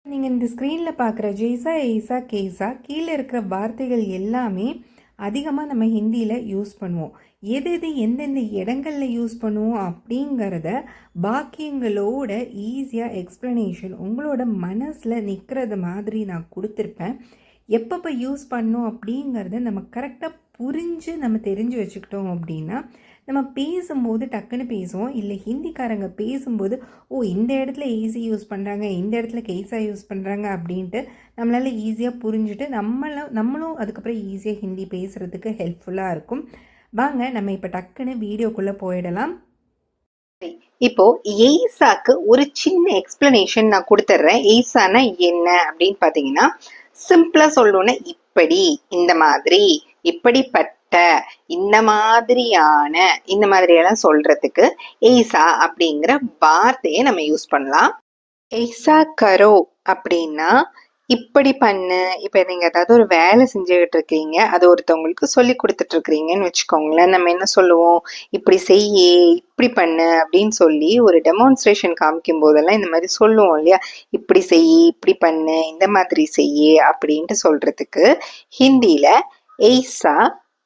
நீங்கள் இந்த ஸ்க்ரீனில் பார்க்குற ஜெய்ஸா எய்ஸா கேஸா கீழே இருக்கிற வார்த்தைகள் எல்லாமே அதிகமாக நம்ம ஹிந்தியில் யூஸ் பண்ணுவோம். எது எது எந்தெந்த இடங்களில் யூஸ் பண்ணுவோம் அப்படிங்கிறத பாக்கியங்களோட ஈஸியாக எக்ஸ்ப்ளனேஷன் உங்களோட மனசில் நிற்கிறது மாதிரி நான் கொடுத்துருப்பேன். எப்பப்போ யூஸ் பண்ணோம் அப்படிங்கிறத நம்ம கரெக்டாக புரிஞ்சு நம்ம தெரிஞ்சு வச்சுக்கிட்டோம் அப்படின்னா நம்ம பேசும்போது டக்குன்னு பேசுவோம். இல்லை ஹிந்திக்காரங்க பேசும்போது இந்த இடத்துல ஈஸி யூஸ் பண்ணுறாங்க, இந்த இடத்துல கேஸாக யூஸ் பண்ணுறாங்க அப்படின்ட்டு நம்மளால் ஈஸியாக புரிஞ்சுட்டு நம்மளும் அதுக்கப்புறம் ஈஸியாக ஹிந்தி பேசுகிறதுக்கு ஹெல்ப்ஃபுல்லாக இருக்கும். வாங்க நம்ம இப்போ டக்குன்னு வீடியோக்குள்ளே போயிடலாம். இப்போ எய்சாக்கு ஒரு சின்ன எக்ஸ்பிளனேஷன் நான் கொடுத்துட்றேன். எய்சானா என்ன அப்படின்னு பார்த்தீங்கன்னா, சிம்பிளா சொல்லணும்னா இப்படி, இந்த மாதிரி, இப்படிப்பட்ட, இந்த மாதிரியான, இந்த மாதிரியெல்லாம் சொல்றதுக்கு எய்சா அப்படிங்கிற வார்த்தையை நம்ம யூஸ் பண்ணலாம். எய்சா கரோ அப்படின்னா இப்படி பண்ணு. இப்ப நீங்க ஏதாவது ஒரு வேலை செஞ்சுக்கிட்டு இருக்கீங்க, அது ஒருத்தவங்களுக்கு சொல்லி கொடுத்துட்டு இருக்கிறீங்கன்னு வச்சுக்கோங்களேன். நம்ம என்ன சொல்லுவோம், இப்படி செய்யி, இப்படி பண்ணு அப்படின்னு சொல்லி ஒரு டெமான்ஸ்ட்ரேஷன் காமிக்கும் போதெல்லாம் இந்த மாதிரி சொல்லுவோம் இல்லையா, இப்படி செய்யி, இப்படி பண்ணு, இந்த மாதிரி செய்யி அப்படின்ட்டு சொல்றதுக்கு ஹிந்தியில எய்சா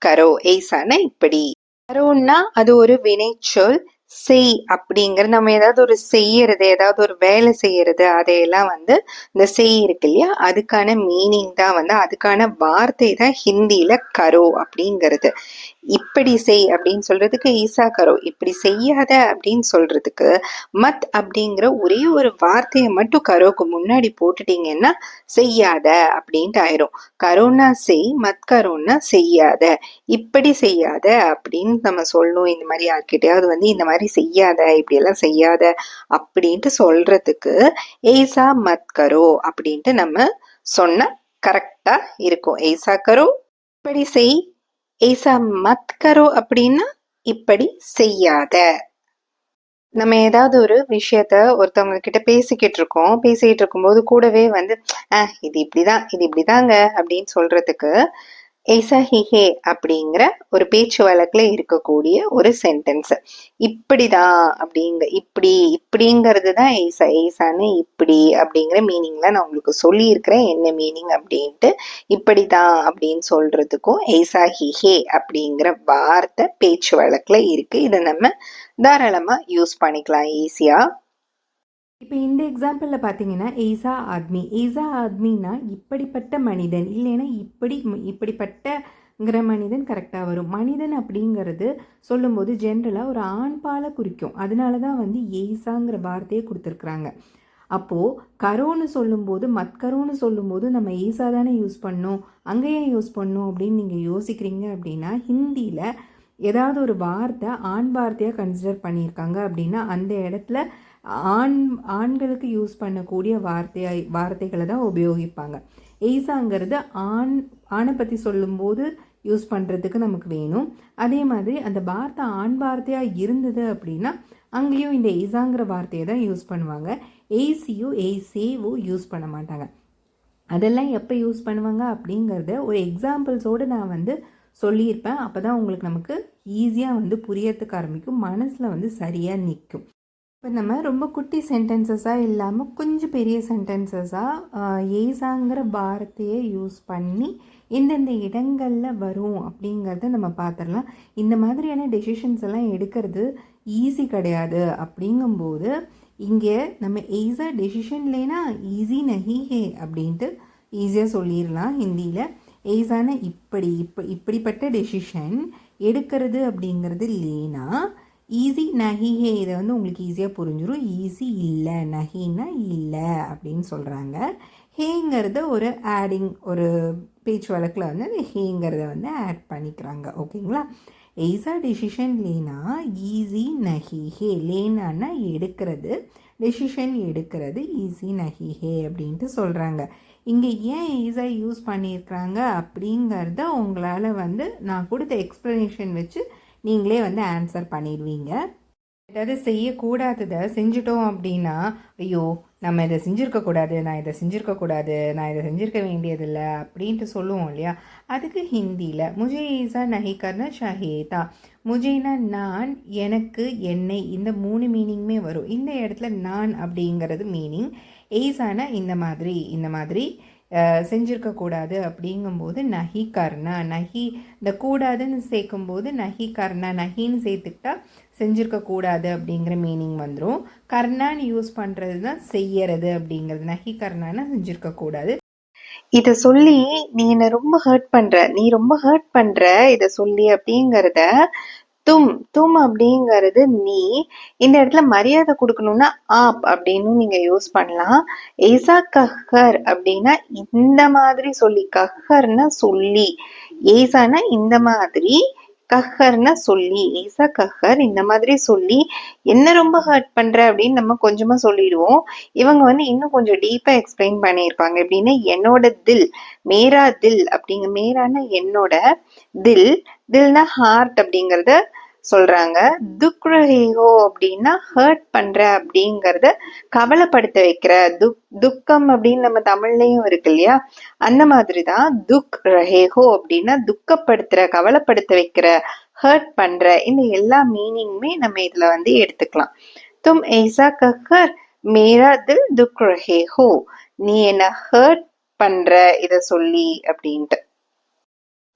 கரோ. எய்சானா இப்படி, கரோன்னா அது ஒரு வினைச்சொல். செய் அப்படிங்கிற நம்ம ஏதாவது ஒரு செய்யறது, ஏதாவது ஒரு வேலை செய்யறது, அதையெல்லாம் இந்த செய் இருக்கு இல்லையா, அதுக்கான மீனிங் தான் அதுக்கான வார்த்தை தான் ஹிந்தியில கரோ அப்படிங்கிறது. இப்படி செய் அப்படின்னு சொல்றதுக்கு ஈசா கரோ, இப்படி செய்யாத அப்படின்னு சொல்றதுக்கு மத் அப்படிங்கிற ஒரே ஒரு வார்த்தையை மட்டும் கரோக்கு முன்னாடி போட்டுட்டீங்கன்னா செய்யாத அப்படின்ட்டு ஆயிரும். கரோன்னா செய், மத் கரோன்னா செய்யாத, இப்படி செய்யாத அப்படின்னு நம்ம சொல்லணும். இந்த மாதிரி யார்கிட்டயாவது இந்த மாதிரி செய்யாத, இப்படி எல்லாம் செய்யாத அப்படின்ட்டு சொல்றதுக்கு எய்சா மத் கரோ அப்படின்ட்டு நம்ம சொன்ன கரெக்டா இருக்கும். எய்சா கரோ இப்படி செய், ஏசா மத் கரோ அப்படின்னா இப்படி செய்யாத. நம்ம ஏதாவது ஒரு விஷயத்த ஒருத்தவங்க கிட்ட பேசிக்கிட்டு இருக்கும்போது கூடவே இது இப்படிதான், இது இப்படிதாங்க அப்படின்னு சொல்றதுக்கு ஏசா ஹிஹே அப்படிங்கிற ஒரு பேச்சு வழக்குல இருக்கக்கூடிய ஒரு சென்டென்ஸ். இப்படிதான் இப்படிங்கிறது தான் ஏசா. ஏசான்னு இப்படி அப்படிங்கிற மீனிங்ல நான் உங்களுக்கு சொல்லியிருக்கிறேன் என்ன மீனிங் அப்படின்ட்டு. இப்படிதான் அப்படின்னு சொல்றதுக்கும் ஏசா ஹிஹே அப்படிங்கிற வார்த்தை பேச்சு வழக்குல இருக்கு. இதை நம்ம தாராளமா யூஸ் பண்ணிக்கலாம் ஈஸியா. இப்போ இந்த எக்ஸாம்பிளில் பார்த்தீங்கன்னா ஈசா ஆத்மினா இப்படிப்பட்ட மனிதன், இல்லைன்னா இப்படிப்பட்டங்கிற மனிதன் கரெக்டாக வரும். மனிதன் அப்படிங்கிறது சொல்லும்போது ஜென்ரலாக ஒரு ஆண்பாலை குறிக்கும். அதனால தான் எய்சாங்கிற வார்த்தையை கொடுத்துருக்குறாங்க. அப்போது கரோன்னு சொல்லும்போது, மத்கரோன்னு சொல்லும்போது நம்ம ஈசா தானே யூஸ் பண்ணோம், அங்கேயே யூஸ் பண்ணோம் அப்படின்னு நீங்கள் யோசிக்கிறீங்க அப்படின்னா, ஹிந்தியில் ஏதாவது ஒரு வார்த்தை ஆண் வார்த்தையாக கன்சிடர் பண்ணியிருக்காங்க அப்படின்னா அந்த இடத்துல ஆண்களுக்கு யூஸ் பண்ணக்கூடிய வார்த்தைகளை தான் உபயோகிப்பாங்க. எய்சாங்கிறது ஆணை பற்றி சொல்லும்போது யூஸ் பண்ணுறதுக்கு நமக்கு வேணும். அதே மாதிரி அந்த வார்த்தை ஆண் வார்த்தையாக இருந்தது அப்படின்னா அங்கேயும் இந்த எய்சாங்கிற வார்த்தையை தான் யூஸ் பண்ணுவாங்க. எய்சியோ எய்சேவோ யூஸ் பண்ண மாட்டாங்க. அதெல்லாம் எப்போ யூஸ் பண்ணுவாங்க அப்படிங்கிறத ஒரு எக்ஸாம்பிள்ஸோடு நான் சொல்லியிருப்பேன். அப்போ தான் உங்களுக்கு நமக்கு ஈஸியாக புரியறதுக்கு ஆரம்பிக்கும், மனசில் சரியாக நிற்கும். இப்போ நம்ம ரொம்ப குட்டி சென்டென்சஸாக இல்லாமல் கொஞ்சம் பெரிய சென்டென்சஸாக ஏசாங்கிற வார்த்தையை யூஸ் பண்ணி எந்தெந்த இடங்களில் வரும் அப்படிங்கிறத நம்ம பார்த்துடலாம். இந்த மாதிரியான டெசிஷன்ஸ் எல்லாம் எடுக்கிறது ஈஸி கிடையாது. அப்படிங்கும்போது இங்கே நம்ம எய்சா டெசிஷன் இல்லைனா ஈஸி நஹி ஹே அப்படின்ட்டு ஈஸியாக சொல்லிடலாம் ஹிந்தியில். எய்சான இப்படிப்பட்ட டெசிஷன் எடுக்கிறது அப்படிங்கிறது இல்லைனா ஈஸி நஹிஹே. இதை உங்களுக்கு ஈஸியாக புரிஞ்சிடும். ஈஸி இல்லை, நஹின்னா இல்லை அப்படின்னு சொல்கிறாங்க. ஹேங்கிறத ஒரு ஆடிங், ஒரு பேச்சு வழக்கில் அந்த ஹேங்கிறத ஆட் பண்ணிக்கிறாங்க. ஓகேங்களா. எய்சா டெசிஷன் லேனா ஈஸி நஹிஹே. லேனான்னா எடுக்கிறது, டெசிஷன் எடுக்கிறது ஈஸி நஹிஹே அப்படின்ட்டு சொல்கிறாங்க. இங்கே ஏன் ஈஸா யூஸ் பண்ணியிருக்கிறாங்க அப்படிங்கிறத உங்களால் நான் கொடுத்த எக்ஸ்ப்ளனேஷன் வச்சு நீங்களே ஆன்சர் பண்ணிடுவீங்க. ஏதாவது செய்யக்கூடாததை செஞ்சிட்டோம் அப்படின்னா, ஐயோ நம்ம இதை செஞ்சுருக்கக்கூடாது, நான் இதை செஞ்சுருக்க வேண்டியதில்லை அப்படின்ட்டு சொல்லுவோம் இல்லையா. அதுக்கு ஹிந்தியில் முஜே ஈஸா நஹி கர்னா சாஹியே. முஜேனா நான், எனக்கு, என்னை, இந்த 3 மீனிங்குமே வரும். இந்த இடத்துல நான் அப்படிங்கிறது மீனிங், எய்சானா இந்த மாதிரி செஞ்சுருக்கக்கூடாது அப்படிங்கும்போது நஹி கர்ணா, நஹி இந்த கூடாதுன்னு சேர்க்கும்போது நஹி கர்ணா, நஹின்னு சேர்த்துக்கிட்டா செஞ்சுருக்கக்கூடாது அப்படிங்கிற மீனிங் வந்துடும். கர்ணான்னு யூஸ் பண்ணுறது தான் செய்யறது அப்படிங்கிறது. நஹி கர்ணானா செஞ்சுருக்கக்கூடாது. இத சொல்லி நீ என்ன ரொம்ப ஹர்ட் பண்ற, நீ ரொம்ப ஹர்ட் பண்ற இத சொல்லி அப்படிங்கறத தும் அப்படிங்கிறது நீ. இந்த இடத்துல மரியாதை கொடுக்கணும்னா ஆப் அப்படின்னு நீங்க யூஸ் பண்ணலாம். ஏசா கஹர் அப்படின்னா இந்த மாதிரி சொல்லி, கஹர்னா சொல்லி, ஏசானா இந்த மாதிரி, கஹர்னா சொல்லி, ஏசா கஹர் இந்த மாதிரி சொல்லி என்ன ரொம்ப ஹர்ட் பண்ற அப்படின்னு நம்ம கொஞ்சமா சொல்லிடுவோம். இவங்க வந்து இன்னும் கொஞ்சம் டீப்பா எக்ஸ்பிளைன் பண்ணியிருப்பாங்க. எப்படின்னா என்னோட தில், மேரா தில் அப்படிங்க, மேரானா என்னோட, தில்னா ஹார்ட் அப்படிங்கறத சொல்றாங்க. துக் ரஹேஹோ அப்படின்னா ஹர்ட் பண்ற அப்படிங்கறத கவலைப்படுத்த வைக்கிற. துக்கம் அப்படின்னு நம்ம தமிழ்லயும் இருக்கு இல்லையா, அந்த மாதிரிதான் துக் ரஹேஹோ அப்படின்னா துக்கப்படுத்துற, கவலைப்படுத்த வைக்கிற, ஹர்ட் பண்ற. இந்த எல்லா மீனிங்குமே நம்ம இதுல வந்து எடுத்துக்கலாம். தும் ஐசா கஹர் மேரா தில் துக் ரஹேஹோ, நீ என்ன ஹர்ட் பண்ற இத சொல்லி அப்படின்ட்டு.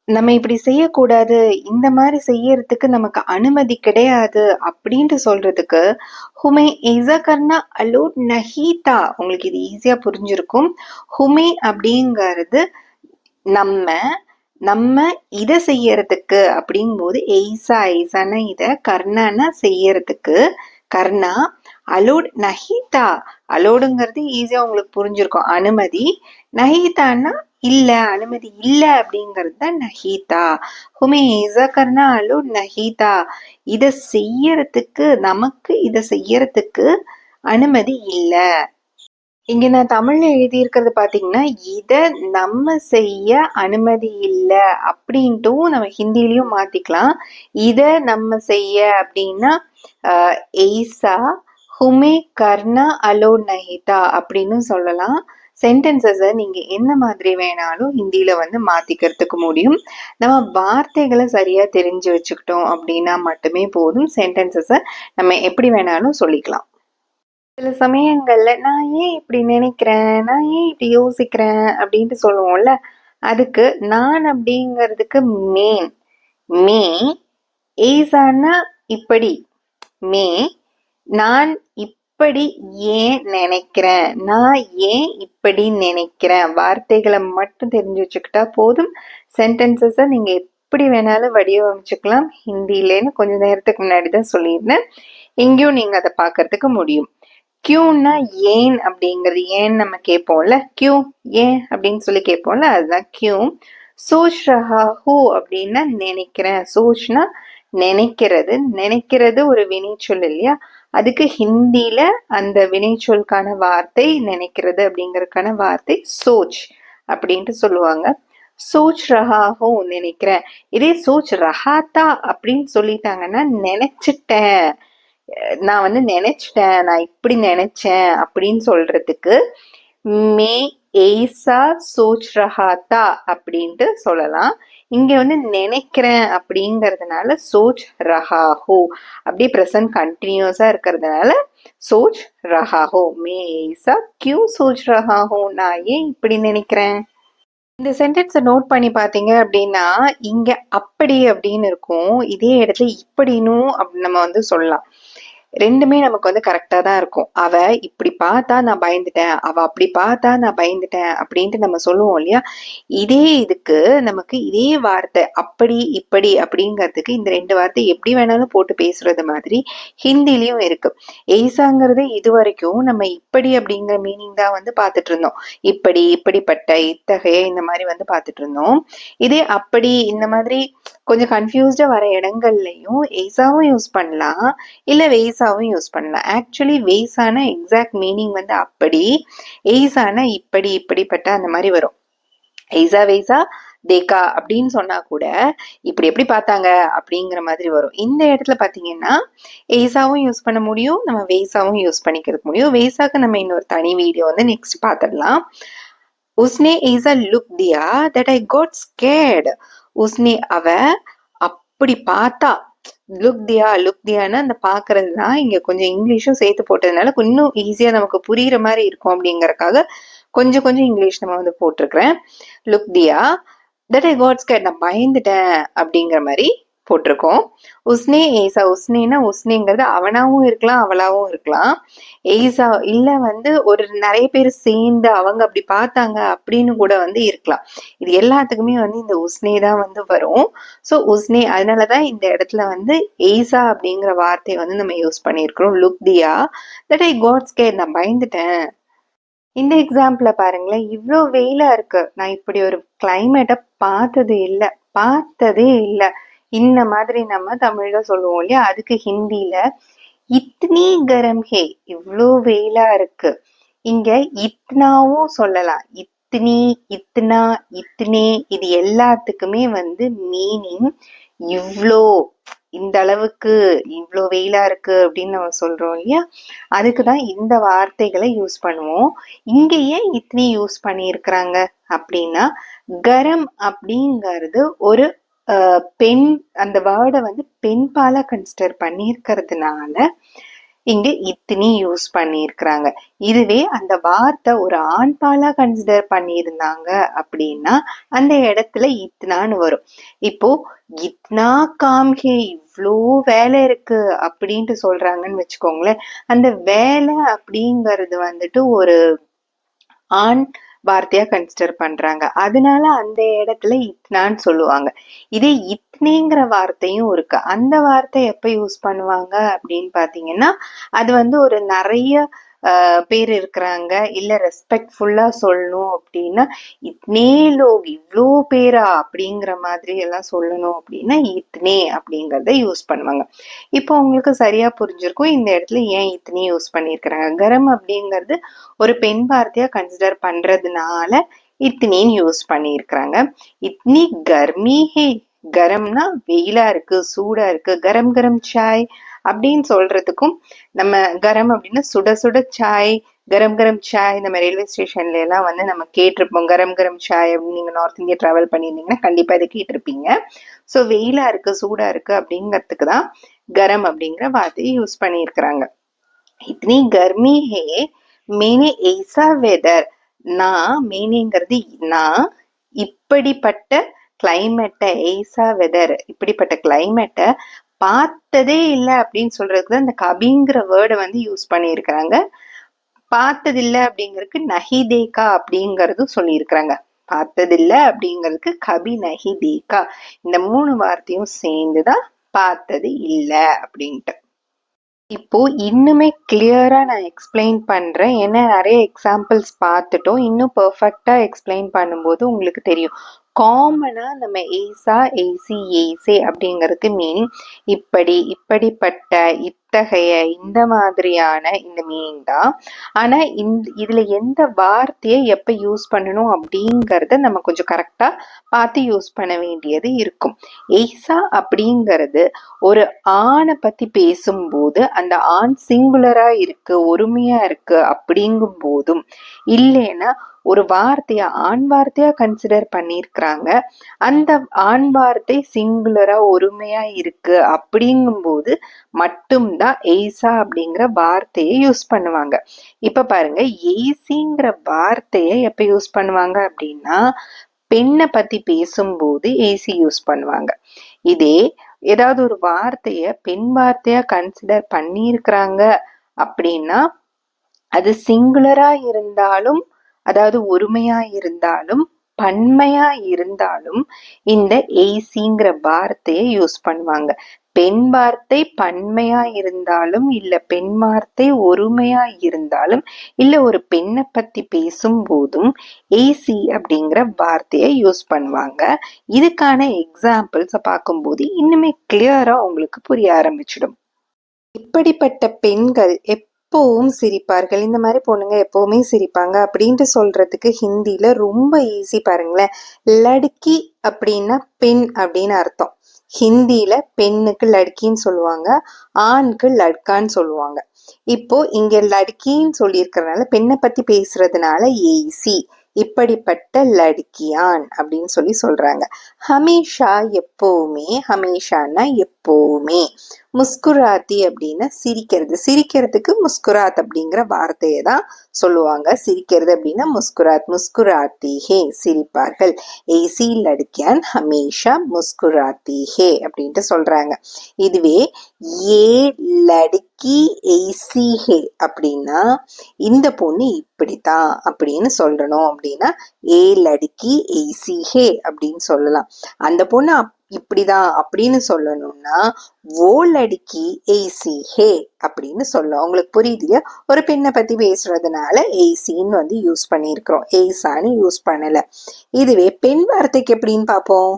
நம்ம இப்படி செய்யக்கூடாது, இந்த மாதிரி செய்யறதுக்கு நமக்கு அனுமதி கிடையாது அப்படின்ட்டு சொல்றதுக்கு ஹுமே ஐசா கர்னா அலோ நஹீதா. உங்களுக்கு இது ஈஸியா புரிஞ்சிருக்கும். ஹுமே அப்படிங்கிறது நம்ம இத செய்யறதுக்கு அப்படிங்கும்போது ஐசானா இத, கர்ணானா செய்யறதுக்கு, கர்ணா, அலோட் நஹீதா, அலோடுங்கிறது ஈஸியா உங்களுக்கு புரிஞ்சிருக்கும், அனுமதி. நஹீதான்னா இல்ல, அனுமதி இல்ல அப்படிங்கிறது தான் நஹீதா. ஹுமே ஏசா கர்ணா அலோட் நஹீதா, இத செய்யறதுக்கு, நமக்கு இத செய்யறதுக்கு அனுமதி இல்ல. இங்க நான் தமிழ்ல எழுதியிருக்கிறது பாத்தீங்கன்னா, இத நம்ம செய்ய அனுமதி இல்ல அப்படின்ட்டும் நம்ம ஹிந்திலையும் மாத்திக்கலாம். இத நம்ம செய்ய அப்படின்னா எய்சா ஹுமே கர்ணா அலோ நஹிதா அப்படின்னு சொல்லலாம். சென்டென்சஸ நீங்க என்ன மாதிரி வேணாலும் ஹிந்தியில வந்து மாத்திக்கிறதுக்கு முடியும். நம்ம வார்த்தைகளை சரியா தெரிஞ்சு வச்சுக்கிட்டோம் அப்படின்னா மட்டுமே போதும். சென்டென்சஸ நம்ம எப்படி வேணாலும் சொல்லிக்கலாம். சில சமயங்கள்ல நான் ஏன் இப்படி நினைக்கிறேன், நான் ஏன் இப்படி யோசிக்கிறேன் அப்படின்ட்டு சொல்லுவோம்ல, அதுக்கு நான் அப்படிங்கிறதுக்கு மே, ஏசானா இப்படி, மே, நான் இப்படி ஏன் நினைக்கிறேன், நான் ஏன் இப்படி நினைக்கிறேன். வார்த்தைகளை மட்டும் தெரிஞ்சு வச்சுக்கிட்டா போதும். சென்டென்சஸை நீங்க எப்படி வேணாலும் வடிவமைச்சுக்கலாம். ஹிந்திலேன்னு கொஞ்ச நேரத்துக்கு முன்னாடி தான் சொல்லியிருந்தேன். எங்கேயும் நீங்க அதை பார்க்கறதுக்கு முடியும். கியூன்னா ஏன் அப்படிங்கிறது, ஏன் நம்ம கேட்போம்ல, கியூ ஏன் அப்படின்னு சொல்லி கேட்போம்ல, அதுதான் கியூ. சோச் ரஹா ஹூ அப்படின்னா நினைக்கிறேன். சோச்னா நினைக்கிறது, நினைக்கிறது ஒரு வினைச்சொல் இல்லையா, அதுக்கு ஹிந்தியில அந்த வினைச்சொல்கான வார்த்தை, நினைக்கிறது அப்படிங்கறதுக்கான வார்த்தை சோச் அப்படின்ட்டு சொல்லுவாங்க. சோச் ரஹா ஹூ நினைக்கிறேன். இதே சோச் ரஹாத்தா அப்படின்னு சொல்லிட்டாங்கன்னா நினைச்சிட்டேன், நான் வந்து நினைச்சிட்டேன், நான் இப்படி நினைச்சேன் அப்படின்னு சொல்றதுக்கு மே ஏசா சோச் ரஹாத்தா அப்படின்ட்டு சொல்லலாம். இங்க வந்து நினைக்கிறேன் அப்படிங்கறதுனால சோச் ரஹாஹோ, அப்படியே பிரசன்ட் கண்டினியூஸா இருக்கிறதுனால சோச் ரஹாஹோ. மே ஏசா கியூ சோச் ரஹாஹோ, நான் ஏன் இப்படி நினைக்கிறேன். இந்த சென்டென்ஸை நோட் பண்ணி பார்த்தீங்க அப்படின்னா, இங்க அப்படி அப்படின்னு இருக்கும், இதே இடத்துல இப்படின்னும் நம்ம வந்து சொல்லலாம். ரெண்டுமே நமக்கு வந்து கரெக்டா தான் இருக்கும். அவ இப்படி பார்த்தா நான் பயந்துட்டேன், அவ அப்படி பார்த்தா நான் பயந்துட்டேன் அப்படின்ட்டு நம்ம சொல்லுவோம் இல்லையா. இதே இதுக்கு நமக்கு இதே வார்த்தை அப்படி இப்படி அப்படிங்கிறதுக்கு இந்த ரெண்டு வார்த்தை எப்படி வேணாலும் போட்டு பேசுறது மாதிரி ஹிந்திலையும் இருக்கு. எய்சாங்கிறது இது வரைக்கும் நம்ம இப்படி அப்படிங்கிற மீனிங் தான் வந்து பார்த்துட்டு இருந்தோம். இப்படி, இப்படிப்பட்ட, இத்தகைய, இந்த மாதிரி வந்து பார்த்துட்டு இருந்தோம். இதே அப்படி இந்த மாதிரி கொஞ்சம் கன்ஃபியூஸ்டா வர இடங்கள்லயும் எய்சாவும் யூஸ் பண்ணலாம், இல்ல வெய்சாவும் யூஸ் பண்ணலாம். ஆக்சுவலி வெய்சான எக்ஸாக்ட் மீனிங் வந்து அப்படி, எய்சான இப்படி, இப்படிப்பட்ட அந்த மாதிரி வரும். எய்சா வெய்சா தேக்கா அப்படின்னு சொன்னா கூட இப்படி எப்படி பார்த்தாங்க அப்படிங்கிற மாதிரி வரும். இந்த இடத்துல பாத்தீங்கன்னா எய்சாவும் யூஸ் பண்ண முடியும், நம்ம வெய்சாவும் யூஸ் பண்ணிக்கிறது முடியும். வெய்சாக்கு நம்ம இன்னொரு தனி வீடியோ வந்து நெக்ஸ்ட் பார்த்துடலாம். உஸ்னே ऐसा लुक दिया that I got scared. உஸ்னே அவ அப்படி பார்த்தா, லுக் தியா, லுக் தியான்னு அந்த பாக்குறது தான். இங்க கொஞ்சம் இங்கிலீஷும் சேர்த்து போட்டதுனால இன்னும் ஈஸியா நமக்கு புரியுற மாதிரி இருக்கும் அப்படிங்கறக்காக கொஞ்சம் கொஞ்சம் இங்கிலீஷ் நம்ம வந்து போட்டிருக்கிறேன். Look there that I got scared, நான் பயந்துட்டேன் அப்படிங்கிற மாதிரி போட்டிருக்கோம். உஸ்னே ஏசா, உஸ்னேனா உஸ்னேங்கிறது அவனாவும் இருக்கலாம் அவளாவும் இருக்கலாம். ஏசா இல்ல வந்து ஒரு நிறைய பேர் சேர்ந்து அவங்க அப்படி பார்த்தாங்க அப்படின்னு கூட வந்து இருக்கலாம். இது எல்லாத்துக்குமே வந்து இந்த உஸ்னே தான் வந்து வரும். ஸோ உஸ்னே, அதனாலதான் இந்த இடத்துல வந்து ஏசா அப்படிங்கிற வார்த்தையை வந்து நம்ம யூஸ் பண்ணியிருக்கிறோம். Look there that I got scared, நான் பயந்துட்டேன். இந்த எக்ஸாம்பிள பாருங்களேன், இவ்ளோ வெயிலா இருக்கு. நான் இப்படி ஒரு கிளைமேட்டை பார்த்ததே இல்ல. இந்த மாதிரி நம்ம தமிழ்ல சொல்லுவோம் இல்லையா, அதுக்கு ஹிந்தில இத்னி கரம் ஹே, இவ்ளோ வெயிலா இருக்கு. இங்க இத்னாவும் சொல்லலாம். இத்னி, இத்னா, இத்னே, இது எல்லாத்துக்குமே வந்து மீனிங் இவ்ளோ, இந்த அளவுக்கு, இவ்ளோ வெயிலா இருக்கு அப்படின்னு நம்ம சொல்றோம் இல்லையா, அதுக்குதான் இந்த வார்த்தைகளை யூஸ் பண்ணுவோம். இங்க ஏன் இத்னி யூஸ் பண்ணியிருக்கிறாங்க அப்படின்னா, கரம் அப்படிங்கிறது ஒரு பெண், அந்த வேர்டை வந்து பெண் பாலா கன்சிடர் பண்ணியிருக்கிறதுனால இங்க இத்னி யூஸ் பண்ணியிருக்கிறாங்க. இதுவே அந்த வார்த்தை ஒரு ஆண் பாலா கன்சிடர் பண்ணியிருந்தாங்க அப்படின்னா அந்த இடத்துல இத்னான்னு வரும். இப்போ இத்னா காம் ஹே, இவ்வளோ வேலை இருக்கு அப்படின்ட்டு சொல்றாங்கன்னு வச்சுக்கோங்களேன். அந்த வேலை அப்படிங்கிறது வந்துட்டு ஒரு ஆண் வார்த்தையா கன்சிடர் பண்றாங்க, அதனால அந்த இடத்துல இத்னான்னு சொல்லுவாங்க. இதே இத்னேங்கிற வார்த்தையும் இருக்கு. அந்த வார்த்தை எப்ப யூஸ் பண்ணுவாங்க அப்படின்னு பாத்தீங்கன்னா, அது வந்து ஒரு நிறைய பேர் இருக்கிறாங்க, இல்ல ரெஸ்பெக்ட்ஃபுல்லா சொல்லணும் அப்படின்னா, இத்னே லோக், இவ்ளோ பேரா அப்படிங்கிற மாதிரி எல்லாம் சொல்லணும் அப்படின்னா இத்னே அப்படிங்கறத யூஸ் பண்ணுவாங்க. இப்போ உங்களுக்கு சரியா புரிஞ்சிருக்கும் இந்த இடத்துல ஏன் இத்னே யூஸ் பண்ணியிருக்கிறாங்க. கரம் அப்படிங்கிறது ஒரு பெண் வார்த்தையா கன்சிடர் பண்றதுனால இத்னின்னு யூஸ் பண்ணியிருக்கிறாங்க. இத்னி கர்மி ஹே, கரம்னா வெயிலா இருக்கு, சூடா இருக்கு. கரம் கரம் சாய் அப்படின்னு சொல்றதுக்கும், நம்ம கரம் அப்படின்னா சுட சுட சாய், கரம் கரம் சாய் நம்ம ரயில்வே ஸ்டேஷன்ல எல்லாம் வந்து நம்ம கேட்டிருப்போம். கரம் கரம் சாய் அப்படின்னு நீங்க நார்த் இந்தியா டிராவல் பண்ணியிருந்தீங்கன்னா கண்டிப்பா இதை கேட்டிருப்பீங்க. ஸோ வெயிலா இருக்கு, சூடா இருக்கு அப்படிங்கிறதுக்கு தான் கரம் அப்படிங்கிற வார்த்தையை யூஸ் பண்ணியிருக்கிறாங்க. இத்னி கர்மி ஹே, மேனே ஏசா வெதர், நான், மேனேங்கிறது நான், இப்படிப்பட்ட கிளைமேட்டை, ஏசா வெதர், இப்படிப்பட்ட கிளைமேட்டை பார்த்ததே இல்லை அப்படின்னு சொல்றதுக்கு தான் இந்த கபிங்கிற வேர்டை வந்து யூஸ் பண்ணியிருக்கிறாங்க. பார்த்ததில்லை அப்படிங்கிறதுக்கு நஹி தேக்கா அப்படிங்கறதும் சொல்லியிருக்கிறாங்க. பார்த்ததில்லை அப்படிங்கிறதுக்கு கபி நஹி தேக்கா, இந்த 3 வார்த்தையும் சேர்ந்துதான் பார்த்தது இல்லை அப்படின்ட்டு. இப்போ இன்னுமே கிளியரா நான் எக்ஸ்பிளைன் பண்றேன். ஏன்னா நிறைய எக்ஸாம்பிள்ஸ் பார்த்துட்டோம். இன்னும் பெர்ஃபெக்டா எக்ஸ்பிளைன் பண்ணும்போது உங்களுக்கு தெரியும். காமனா நம்ம ஏசா, ஏசி, ஏசே அப்படிங்கிறதுக்கு மீனிங் இப்படி, இப்படிப்பட்ட, இத்தகைய, இந்த மாதிரியான இந்த மீனிங் தான். ஆனா இதுல எந்த வார்த்தையை எப்ப யூஸ் பண்ணணும் அப்படிங்கறத நம்ம கொஞ்சம் கரெக்டா பார்த்து யூஸ் பண்ண வேண்டியது இருக்கும். ஏசா அப்படிங்கிறது ஒரு ஆணை பத்தி பேசும்போது அந்த ஆண் சிங்குலரா இருக்கு, ஒருமையா இருக்கு அப்படிங்கும் போதும், இல்லைன்னா ஒரு வார்த்தையா ஆண் வார்த்தையா கன்சிடர் பண்ணியிருக்கிறாங்க, அந்த ஆண் வார்த்தை சிங்குலரா ஒருமையா இருக்கு அப்படிங்கும் போது மட்டும்தான் ஏசா அப்படிங்கிற வார்த்தையை யூஸ் பண்ணுவாங்க. இப்ப பாருங்க, ஏசிங்கிற வார்த்தையை எப்ப யூஸ் பண்ணுவாங்க அப்படின்னா பெண்ணை பத்தி பேசும்போது ஏசி யூஸ் பண்ணுவாங்க. இதே ஏதாவது ஒரு வார்த்தைய பெண் வார்த்தையா கன்சிடர் பண்ணியிருக்கிறாங்க அப்படின்னா அது சிங்குலரா இருந்தாலும், அதாவது ஒருமையா இருந்தாலும், பன்மையா இருந்தாலும் இந்த ஏசிங்கிற வார்த்தையை யூஸ் பண்ணுவாங்க. பெண் வார்த்தை பன்மையா இருந்தாலும், இல்ல பெண் வார்த்தை ஒருமையா இருந்தாலும், இல்ல ஒரு பெண்ணை பத்தி பேசும் போதும் ஏசி அப்படிங்கிற வார்த்தையை யூஸ் பண்ணுவாங்க. இதுக்கான எக்ஸாம்பிள்ஸ் பார்க்கும்போது இன்னுமே கிளியரா உங்களுக்கு புரிய ஆரம்பிச்சிடும். இப்படிப்பட்ட பெண்கள் எப்பவும் சிரிப்பார்கள், இந்த மாதிரி பொண்ணுங்க எப்பவுமே சிரிப்பாங்க அப்படின்ட்டு சொல்றதுக்கு ஹிந்தில ரொம்ப ஈஸி. பாருங்களேன், லடுக்கி அப்படின்னா பெண் அப்படின்னு அர்த்தம். ஹிந்தில பெண்ணுக்கு லடுக்கின்னு சொல்லுவாங்க, ஆணுக்கு லட்கான்னு சொல்லுவாங்க. இப்போ இங்க லடுக்கின்னு சொல்லியிருக்கிறதுனால பெண்ணை பத்தி பேசுறதுனால ஏசி, இப்படிப்பட்ட லடுக்கியான் அப்படின்னு சொல்றாங்க. ஹமேஷா, எப்பவுமே, ஹமேஷான்னா எப்பவுமே. முஸ்குராத்தி அப்படின்னா சிரிக்கிறது. சிரிக்கிறதுக்கு முஸ்குராத் அப்படிங்கிற வார்த்தையை தான் சொல்லுவாங்க. சிரிக்கிறது அப்படின்னா முஸ்குராத். முஸ்குராத்தி ஹே, சிரிப்பார்கள். ஏசி லடுக்கியான் ஹமேஷா முஸ்குராத்தி ஹே அப்படின்ட்டு சொல்றாங்க. இதுவே ஏ லடுக்கி ஏசி ஹே அப்படின்னா இந்த பொண்ணு இப்படித்தான் அப்படின்னு சொல்லணும். அப்படின்னா ஏ லடுக்கி ஏசி ஹே அப்படின்னு சொல்லலாம். அந்த பொண்ணு இப்படிதான் அப்படின்னு சொல்லணும்னா ஓ லடுக்கி ஏசி ஹே அப்படின்னு சொல்லலாம். உங்களுக்கு புரியுது? ஒரு பெண்ணை பத்தி பேசுறதுனால ஏசின்னு வந்து யூஸ் பண்ணியிருக்கிறோம், ஏசான்னு யூஸ் பண்ணல. இதுவே பெண் வார்த்தைக்கு எப்படின்னு பார்ப்போம்.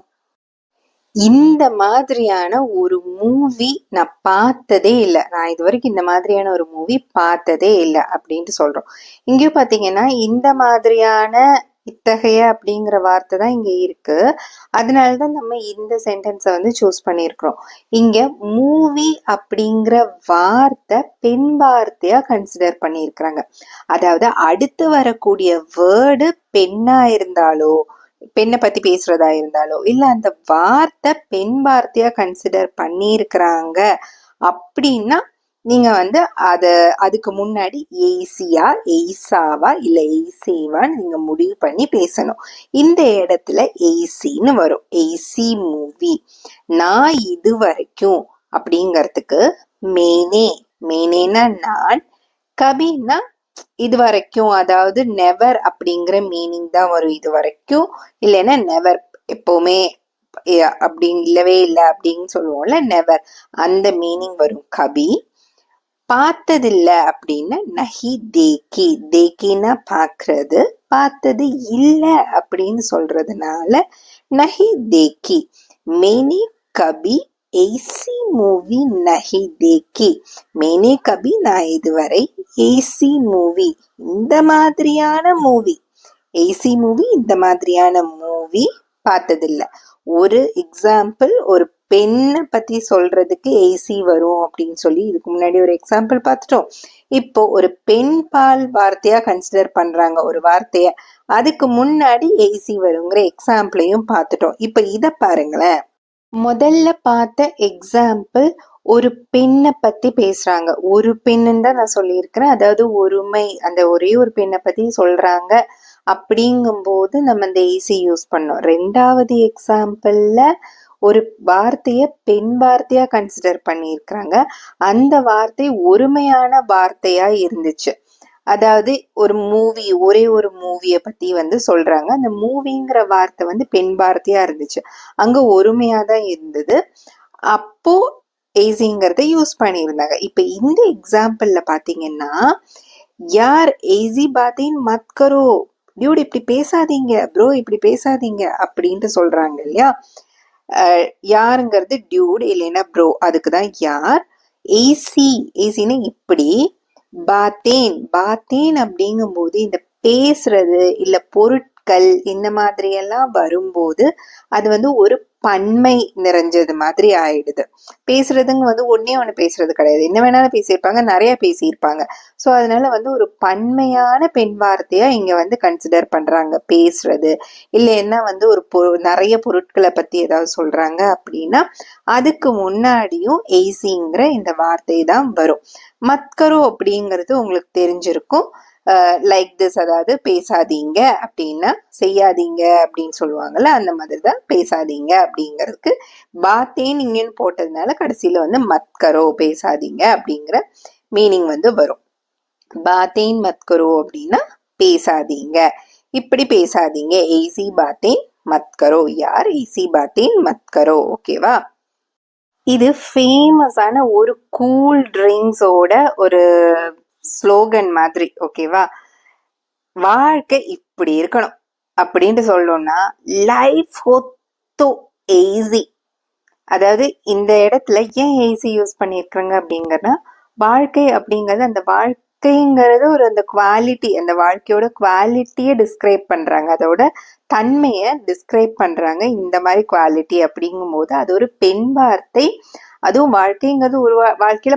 இந்த மாதிரியான ஒரு மூவி நான் பார்த்ததே இல்லை, நான் இது வரைக்கும் இந்த மாதிரியான ஒரு மூவி பார்த்ததே இல்லை அப்படின்ட்டு சொல்றோம். இங்கேயும் பார்த்தீங்கன்னா இந்த மாதிரியான இத்தகைய அப்படிங்கிற வார்த்தை தான் இங்க இருக்கு. அதனாலதான் நம்ம இந்த சென்டென்ஸை வந்து சூஸ் பண்ணியிருக்கிறோம். இங்க மூவி அப்படிங்கிற வார்த்தை பெண் வார்த்தையா கன்சிடர் பண்ணியிருக்கிறாங்க. அதாவது அடுத்து வரக்கூடிய வேர்டு பெண்ணா இருந்தாலோ, பெண்ணை பத்தி பேசுறதா இருந்தாலோ, இல்ல அந்த வார்த்தை பெண் வார்த்தையா கன்சிடர் பண்ணியிருக்கிறாங்க அப்படின்னா நீங்க வந்து அதுக்கு முன்னாடி ஏசியா எய்சாவா இல்ல எய்சேவான்னு நீங்க முடிவு பண்ணி பேசணும். இந்த இடத்துல ஏசின்னு வரும். AC movie. நான் இது வரைக்கும் அப்படிங்கறதுக்கு மேனே, மேனேனா நான், கபின்னா இது வரைக்கும், அதாவது நெவர் அப்படிங்கிற மீனிங் தான் வரும். இது வரைக்கும் இல்லைன்னா நெவர், எப்பவுமே அப்படின்னு இல்லவே இல்லை அப்படின்னு சொல்லுவோம்ல, நெவர், அந்த மீனிங் வரும் கபி. பார்த்ததில்ல அப்படின்னா நஹி தேக்கி, தேக்கின்னா பாக்குறது, பார்த்தது இல்ல அப்படின்னு சொல்றதுனால நஹி தேக்கி. மேனே கபி ஏசி மூவி நஹி தேக்கி. மேனே கபி, நான் இதுவரை ஏசி மூவி, இந்த மாதிரியான மூவி, ஏசி மூவி இந்த மாதிரியான மூவி பார்த்ததில்ல. ஒரு எக்ஸாம்பிள், ஒரு பெண்ணை பத்தி சொல்றதுக்கு ஏசி வரும் அப்படின்னு சொல்லி இதுக்கு முன்னாடி ஒரு எக்ஸாம்பிள் பார்த்துட்டோம். இப்போ ஒரு பெண் பால் வார்த்தையா கன்சிடர் பண்றாங்க ஒரு வார்த்தைய, அதுக்கு முன்னாடி ஏசி வருங்கிற எக்ஸாம்பிளையும் பார்த்துட்டோம். இப்ப இத பாருங்களேன். முதல்ல பார்த்த எக்ஸாம்பிள் ஒரு பெண்ணை பத்தி பேசுறாங்க. ஒரு பெண்ணுன்னு தான் நான் சொல்லியிருக்கிறேன், அதாவது ஒருமை, அந்த ஒரே ஒரு பெண்ணை பத்தி சொல்றாங்க அப்படிங்கும்போது நம்ம இந்த ஏசி யூஸ் பண்ணோம். ரெண்டாவது எக்ஸாம்பிள்ல ஒரு வார்த்தைய பெண் வார்த்தையா கன்சிடர் பண்ணியிருக்கிறாங்க. அந்த வார்த்தை ஒருமையான வார்த்தையா இருந்துச்சு. அதாவது ஒரு மூவி, ஒரே ஒரு மூவிய பத்தி வந்து சொல்றாங்க. அந்த மூவிங்கிற வார்த்தை வந்து பெண் வார்த்தையா இருந்துச்சு, அங்க ஒருமையா தான் இருந்தது. அப்போ ஏசிங்கிறத யூஸ் பண்ணியிருந்தாங்க. இப்ப இந்த எக்ஸாம்பிள்ல பாத்தீங்கன்னா, யார் ஏசி பாத்தீன் மத் கரோ, டியூட் இப்படி பேசாதீங்க, ப்ரோ இப்படி பேசாதீங்க அப்படின்ட்டு சொல்றாங்க இல்லையா. யாருங்கிறது டியூட் இல்லைன்னா ப்ரோ, அதுக்குதான் யார். ஏசி, ஏசின்னு இப்படி. பாத்தேன், பாத்தேன் அப்படிங்கும் போது இந்த பேசுறது இல்ல பொருட்கள் இந்த மாதிரி எல்லாம் வரும்போது அது வந்து ஒரு பன்மை நிறைஞ்சது மாதிரி ஆயிடுது. பேசுறதுங்க வந்து ஒன்னே ஒண்ணு பேசுறது கிடையாது, என்ன வேணாலும் பேசியிருப்பாங்க, நிறைய பேசியிருப்பாங்க. ஸோ அதனால வந்து ஒரு பன்மையான பெண் வார்த்தையா இங்க வந்து கன்சிடர் பண்றாங்க பேசுறது. இல்லைன்னா வந்து ஒரு நிறைய பொருட்களை பத்தி ஏதாவது சொல்றாங்க அப்படின்னா அதுக்கு முன்னாடியும் ஏசிங்கிற இந்த வார்த்தை தான் வரும். மத்கரோ அப்படிங்கிறது உங்களுக்கு தெரிஞ்சிருக்கும். லைக் திஸ், அதாவது பேசாதீங்க அப்படின்னா செய்யாதீங்க அப்படின்னு சொல்லுவாங்கல்ல, அந்த மாதிரி தான் பேசாதீங்க அப்படிங்கிறதுக்கு பாத்தேன் இங்கன்னு போட்டதுனால கடைசியில வந்து மத்கரோ, பேசாதீங்க அப்படிங்கிற மீனிங் வந்து வரும். பாத்தேன் மத்கரோ அப்படின்னா பேசாதீங்க, இப்படி பேசாதீங்க. ஏசி பாத்தேன் மத்கரோ, யார் ஏசி பாத்தேன் மத்கரோ. ஓகேவா? இது ஃபேமஸான ஒரு கூல் ட்ரிங்க்ஸோட ஒரு ஸ்லோகன் மாதிரி. ஓகேவா? வாழ்க்கை இப்படி இருக்கணும் அப்படின்ட்டு சொல்லணும்னா லைஃப் ஹொத்தோ ஏசி. அதாவது இந்த இடத்துல ஏன் ஏசி யூஸ் பண்ணியிருக்காங்க அப்படிங்கன்னா, வாழ்க்கை அப்படிங்கிறது, அந்த வாழ்க்கைங்கிறது ஒரு அந்த குவாலிட்டி, அந்த வாழ்க்கையோட குவாலிட்டியை டிஸ்கிரைப் பண்றாங்க, அதோட தன்மையை டிஸ்கிரைப் பண்றாங்க. இந்த மாதிரி குவாலிட்டி அப்படிங்கும் போது அது ஒரு பெண் வார்த்தை. அதுவும் வாழ்க்கைங்கிறது ஒரு வாழ்க்கையில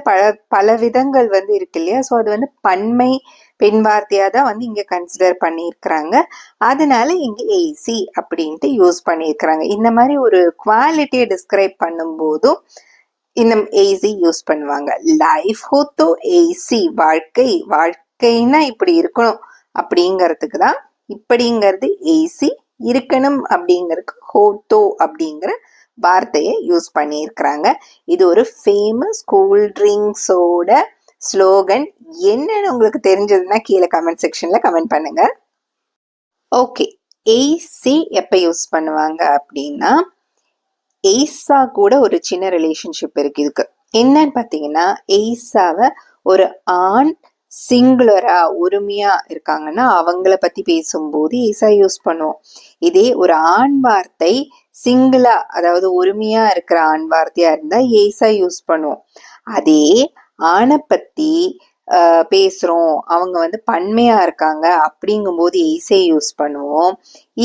பல விதங்கள் வந்து இருக்கு இல்லையா. ஸோ அது வந்து பன்மை பெண் வார்த்தையா தான் வந்து இங்க கன்சிடர் பண்ணியிருக்கிறாங்க. அதனால இங்க ஏசி அப்படின்ட்டு யூஸ் பண்ணியிருக்கிறாங்க. இந்த மாதிரி ஒரு குவாலிட்டியை டிஸ்கிரைப் பண்ணும் போதும் இந்த ஏசி யூஸ் பண்ணுவாங்க. லைஃப் ஹோ தோ ஏசி, வாழ்க்கைன்னா இப்படி இருக்கணும் அப்படிங்கிறதுக்கு தான் இப்படிங்கிறது ஏசி, இருக்கணும் அப்படிங்கிறதுக்கு ஹோத்தோ அப்படிங்கிற வார்த்தையை யூஸ் பண்ணியிருக்கிறாங்க. இது ஒரு ஃபேமஸ் கூல் ட்ரிங்க்ஸோட ஸ்லோகன். என்னன்னு உங்களுக்கு தெரிஞ்சதுன்னா கீழே கமெண்ட் செக்ஷன்ல கமெண்ட் பண்ணுங்க. ஓகே, ஏசி எப்ப யூஸ் பண்ணுவாங்க அப்படின்னா, ஏசா கூட ஒரு சின்ன ரிலேஷன்ஷிப் இருக்கு இதுக்கு. என்னன்னு பாத்தீங்கன்னா, ஏசாவை ஒரு ஆண் சிங்குலரா ஒருமையா இருக்காங்கன்னா அவங்கள பத்தி பேசும்போது ஏசா யூஸ் பண்ணுவோம். இதே ஒரு ஆண் வார்த்தை சிங்கிளா, அதாவது ஒருமையா இருக்கிற ஆண் வார்த்தையா இருந்தா ஏசா யூஸ் பண்ணுவோம். அதே ஆணை பத்தி பேசுறோம், அவங்க வந்து பன்மையா இருக்காங்க அப்படிங்கும்போது ஏசே யூஸ் பண்ணுவோம்.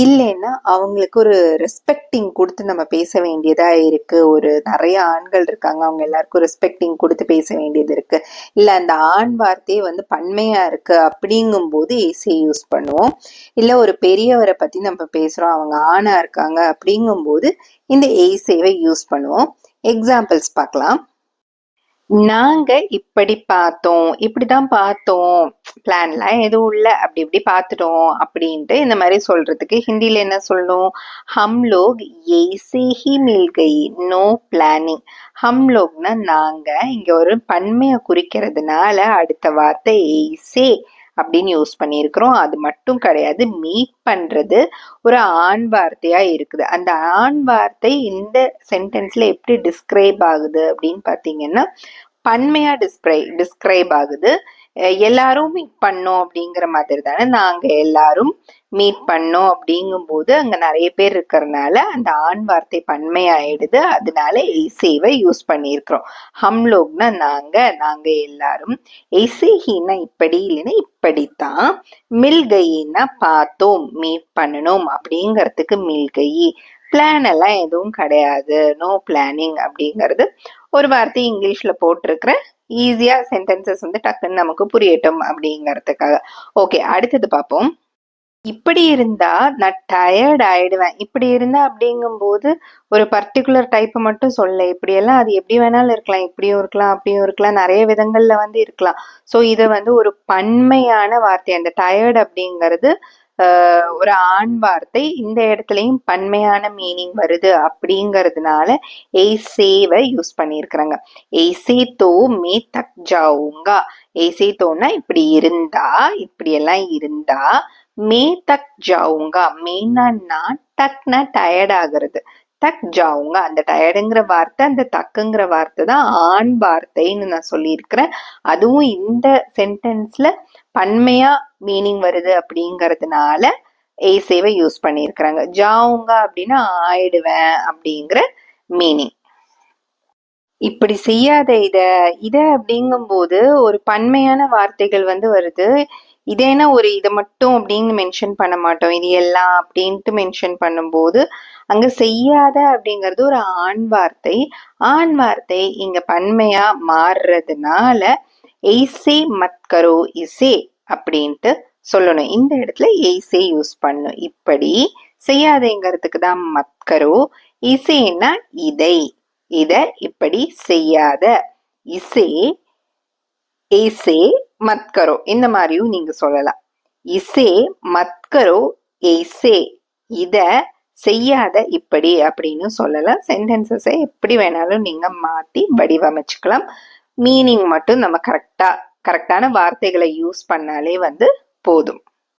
இல்லைன்னா அவங்களுக்கு ஒரு ரெஸ்பெக்டிங் கொடுத்து நம்ம பேச வேண்டியதா இருக்கு, ஒரு நிறைய ஆண்கள் இருக்காங்க, அவங்க எல்லாருக்கும் ரெஸ்பெக்டிங் கொடுத்து பேச வேண்டியது இருக்கு, இல்ல அந்த ஆண் வார்த்தையே வந்து பன்மையா இருக்கு அப்படிங்கும்போது ஏசே யூஸ் பண்ணுவோம். இல்ல ஒரு பெரியவரை பத்தி நம்ம பேசுறோம், அவங்க ஆணா இருக்காங்க அப்படிங்கும்போது இந்த ஏசேவை யூஸ் பண்ணுவோம். எக்ஸாம்பிள்ஸ் பார்க்கலாம். நாங்க இப்படி பார்த்தோம், இப்படிதான் பார்த்தோம், பிளான்லாம் எதுவும் இல்லை, அப்படி இப்படி பார்த்துட்டோம் அப்படின்ட்டு இந்த மாதிரி சொல்றதுக்கு ஹிந்தியில என்ன சொல்லணும்? ஹம் லோக் ஏசே ஹி மில் கயி, நோ பிளானிங். ஹம் லோக்னா நாங்க, இங்க ஒரு பன்மையை குறிக்கிறதுனால அடுத்த வார்த்தை ஏசே அப்படின்னு யூஸ் பண்ணியிருக்கிறோம். அது மட்டும் கிடையாது, மீட் பண்றது ஒரு ஆண் வார்த்தையா இருக்குது. அந்த ஆண் வார்த்தை இந்த சென்டென்ஸ்ல எப்படி டிஸ்கிரைப் ஆகுது அப்படின்னு பாத்தீங்கன்னா, பன்மையா டிஸ்கிரைப் ஆகுது. எல்லாரும் மீட் பண்ணோம் அப்படிங்கிற மாதிரி தானே, நாங்க எல்லாரும் மீட் பண்ணோம் அப்படிங்கும் போது அங்க நிறைய பேர் இருக்கிறதுனால அந்த ஆண் வார்த்தை பன்மையாயிடுது. அதனால ஏசேவை யூஸ் பண்ணியிருக்கிறோம். ஹம்லோக்னா நாங்க எல்லாரும், ஏசேஹின்னா இப்படி, இல்லைன்னா இப்படித்தான், மில்கையின்னா பார்த்தோம் மீட் பண்ணணும் அப்படிங்கிறதுக்கு மில்கயி. பிளான் எல்லாம் எதுவும் கிடையாது, நோ பிளானிங் அப்படிங்கிறது ஒரு வார்த்தை இங்கிலீஷ்ல போட்டிருக்கிறேன், ஈஸியா சென்டென்சஸ் வந்து டக்குன்னு நமக்கு புரியட்டும் அப்படிங்கிறதுக்காக. ஓகே, அடுத்தது பார்ப்போம். இப்படி இருந்தா நான் டயர்ட் ஆயிடுவேன். இப்படி இருந்தா அப்படிங்கும்போது ஒரு பர்டிகுலர் டைப் மட்டும் சொல்ல, இப்படி எல்லாம் அது எப்படி வேணாலும் இருக்கலாம், இப்படியும் இருக்கலாம், அப்படியும் இருக்கலாம், நிறைய விதங்கள்ல வந்து இருக்கலாம். ஸோ இதை வந்து ஒரு பன்மையான வார்த்தை, அந்த டயர்ட் அப்படிங்கிறது ஒரு ஆண் வார்த்தை, இந்த இடத்துலயும் பன்மையான மீனிங் வருது அப்படிங்கிறதுனால ஏசேவை யூஸ் பண்ணியிருக்கிறாங்க. ஏசே தோ மே தக் ஜாவுங்கா. ஏசே தோன்னா இப்படி இருந்தா, இப்படி எல்லாம் இருந்தா, மே தக் ஜாவுங்கா. மேனா நான், டக்னா டயர்ட் ஆகுறது, தக் ஜாவுங்க. அந்த டயர்டுங்கிற வார்த்தை, அந்த தக்குங்கிற வார்த்தை தான் ஆண் வார்த்தைன்னு நான் சொல்லியிருக்கிறேன். அதுவும் இந்த சென்டென்ஸ்ல பன்மையா மீனிங் வருது அப்படிங்கறதுனால ஏசேவை யூஸ் பண்ணியிருக்கிறாங்க. ஜாவுங்க அப்படின்னா ஆயிடுவேன் அப்படிங்கிற மீனிங். இப்படி செய்யாத இத அப்படிங்கும்போது ஒரு பன்மையான வார்த்தைகள் வந்து வருது. இதேனா ஒரு இதை மட்டும் அப்படின்னு மென்ஷன் பண்ண மாட்டோம், இது எல்லாம் அப்படின்ட்டு மென்ஷன் பண்ணும்போது அங்க செய்யாத அப்படிங்கிறது ஒரு ஆண் வார்த்தை. ஆண் வார்த்தை இங்க பன்மையா மாறுறதுனால ஏசே மத் கரோ இசே அப்படின்ட்டு சொல்லணும். இந்த இடத்துல ஏசே யூஸ் பண்ணும். இப்படி செய்யாதேங்கிறதுக்கு தான் மத் கரோ. இசேனா இதை, இத இப்படி செய்யாத. இசே, ஏசே மத் கரோ, இந்த மாதிரியும் நீங்க சொல்லலாம். இசே மத் கரோ ஏசே, இத செய்யாத இப்படி அப்படின்னு சொல்லலாம். சென்டென்சஸை எப்படி வேணாலும் நீங்க மாத்தி வடிவமைச்சுக்கலாம். மீனிங் மட்டும் நம்ம கரெக்டான வார்த்தைகளை யூஸ் பண்ணாலே வந்து போதும்.